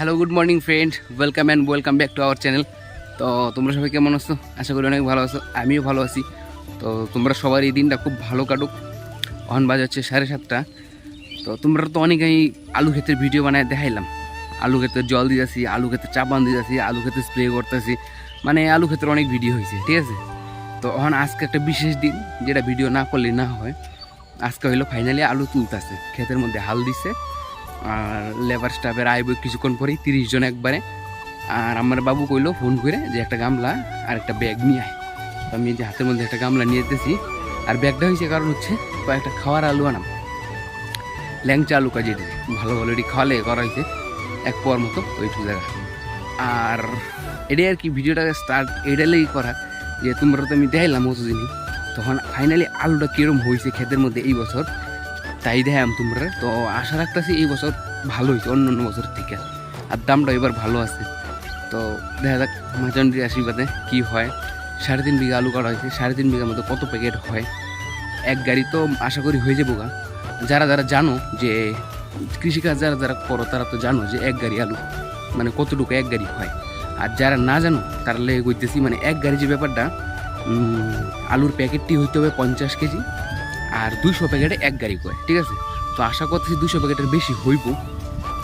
Hello good morning friend, welcome back to our channel. তো তোমরা সবাই কেমন আছো? আশা করি অনেক ভালো আছো, আমিও ভালো আছি। তো তোমরা সবার এই দিনটা খুব ভালো কাটুক। অন বাজে হচ্ছে 7:30। তো তোমরা তো অনেকেই আলু ক্ষেতের ভিডিও বানায় দেখাইলাম, আলু ক্ষেতের জল দিতেছি, আলু ক্ষেতের চাপান দিতেছি, আলু ক্ষেতের স্প্রে করতেছি, মানে আলু ক্ষেতের অনেক ভিডিও হয়েছে, ঠিক আছে। তো এখন আজকে একটা বিশেষ দিন, যেটা ভিডিও না করলে না হয়। আজকে হইলো ফাইনালি আলু তুলতেছে, ক্ষেতের মধ্যে হাল দিছে, আর লেবার স্টাফের আইব কিছুক্ষণ পরেই 30 জন একবারে। আর আমার বাবু কইলো ফোন করে যে একটা গামলা আর একটা ব্যাগ নিয়ে আয়। তো আমি যে হাতের মধ্যে একটা গামলা নিয়ে যেতেছি, আর ব্যাগটা হয়েছে কারণ হচ্ছে কয়েকটা খাওয়ার আলু আনাম, ল্যাংচা আলু কাজে ভালো ভালো এটি খাওয়ালে করা হয়েছে এক পোয়ার মতো ওইটুকু জায়গা। আর এটাই আর কি ভিডিওটা স্টার্ট এটালেই করা, যে তোমরা তো আমি দেখাইলাম অতদিনই, তখন ফাইনালি আলুটা কীরকম হয়েছে ক্ষেতের মধ্যে এই বছর তাই দেখাম তোমরা। তো আশা রাখতেছি এই বছর ভালো হয়েছে অন্য অন্য বছরের থেকে, আর দামটা এবার ভালো আছে। তো দেখা যাক মাঝান্ডির আশীর্বাদে কী হয়। 3.5 বিঘা আলু করা হয়েছে, 3.5 বিঘার মধ্যে কত প্যাকেট হয় এক গাড়ি, তো আশা করি হয়ে যাবো গা। যারা যারা জানো যে কৃষিকাজ যারা যারা করো তারা তো জানো যে এক গাড়ি আলু মানে কতটুকু এক গাড়ি হয়। আর যারা না জানো তারা লেগে করতেছি, মানে এক গাড়ি যে ব্যাপারটা, আলুর প্যাকেটটি হইতে হবে 50 কেজি, আর 200 প্যাকেটে এক গাড়ি করে, ঠিক আছে। তো আশা করতেছি 200 প্যাকেটের বেশি হইব।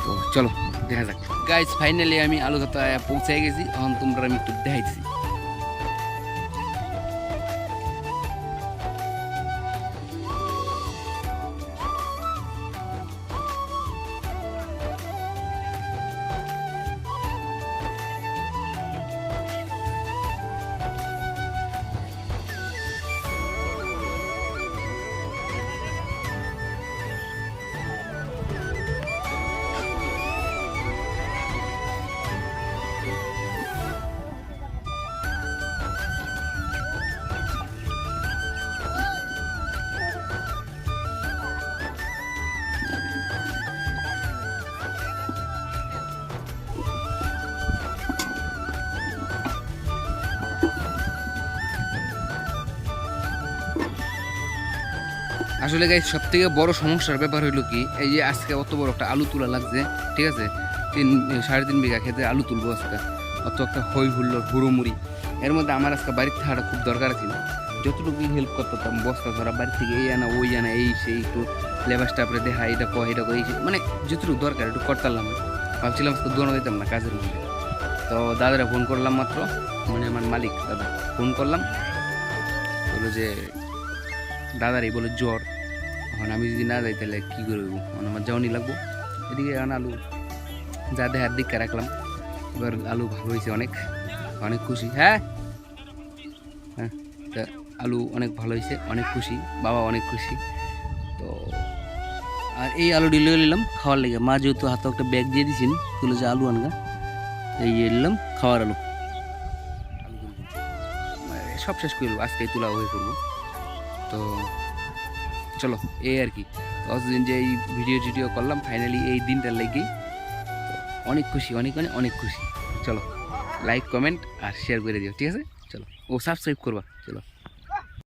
তো চলো দেখা যাক গাইজ, ফাইনালি আমি আলু খাতা পৌঁছে গেছি। এখন তোমরা আমি একটু দেখাইছি। আসলে গাইজ সব থেকে বড় সমস্যার ব্যাপার হইলো কি, এই যে আজকে অত বড় একটা আলু তোলা লাগছে, ঠিক আছে। 3.5 বিঘা খেতে আলু তুলবো আজকে, অত একটা হই হুল্লোর হুড়োমুড়ি, এর মধ্যে আমার আজকে বাড়ির থাকাটা খুব দরকার ছিল। যতটুকু হেল্প করতাম, বস্তা ধরা, বাড়ি থেকে এই আনা ওই আনা, এই সেই একটু লেবার স্টাফরে দেখা, এটা কয় এটা কয়, মানে যতটুকু দরকার একটু করতাম। ভাবছিলাম আজকে দোনো দিতাম না কাজের মধ্যে। তো দাদারা ফোন করলাম মাত্র, মানে আমার মালিক দাদা ফোন করলাম, বললো যে দাদারই বলে জ্বর, এখন আমি যদি না যাই তাহলে কী করবো, মানে আমার যাওয়ানি লাগবো। এদিকে এখন আলু যা দেখার দিকটা রাখলাম, এবার আলু ভালো হয়েছে, অনেক অনেক খুশি। হ্যাঁ হ্যাঁ, আলু অনেক ভালো হয়েছে, অনেক খুশি, বাবা অনেক খুশি। তো আর এই আলু ডিলে নিলাম খাওয়ার লেগে, মা যেহেতু হাতে একটা ব্যাগ দিয়ে দিয়েছেন, তুলে যে আলু আনগা, এই নিলাম খাওয়ার আলু। আলু সব শেষ করবো, আজকেই তোলা হয়ে করবো। তো চলো এই আর কি, দিন যে এই ভিডিও করলাম ফাইনালি এই দিনটার লেগেই অনেক খুশি, অনেক মানে অনেক খুশি। চলো লাইক কমেন্ট আর শেয়ার করে দিও, ঠিক আছে। চলো ও সাবস্ক্রাইব করবা, চলো।